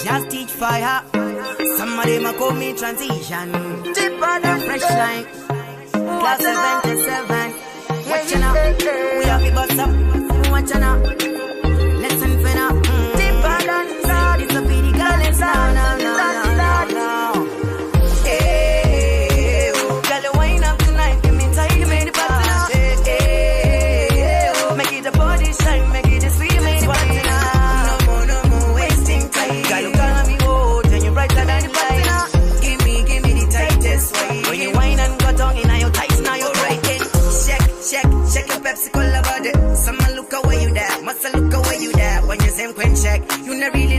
just teach fire. Some of them a call me transition. Deeper than fresh line. Class 77. Watching up, we have to bust up. Watching up, listen for now. Deeper than that, it's a pretty girl. It's now. Hey, girl, you wind up tonight. Give me time, give me the party now. Hey, make it a body shine, make it a sweet, make it party now. No more wasting time. Girl, you call me old, and you brighter than the party now. Give me the tightest way. When you wine and go down in your tights, now you're right in. Check your Pepsi Cola body. Some look away you there, must look away you there. When you same queen check, you not really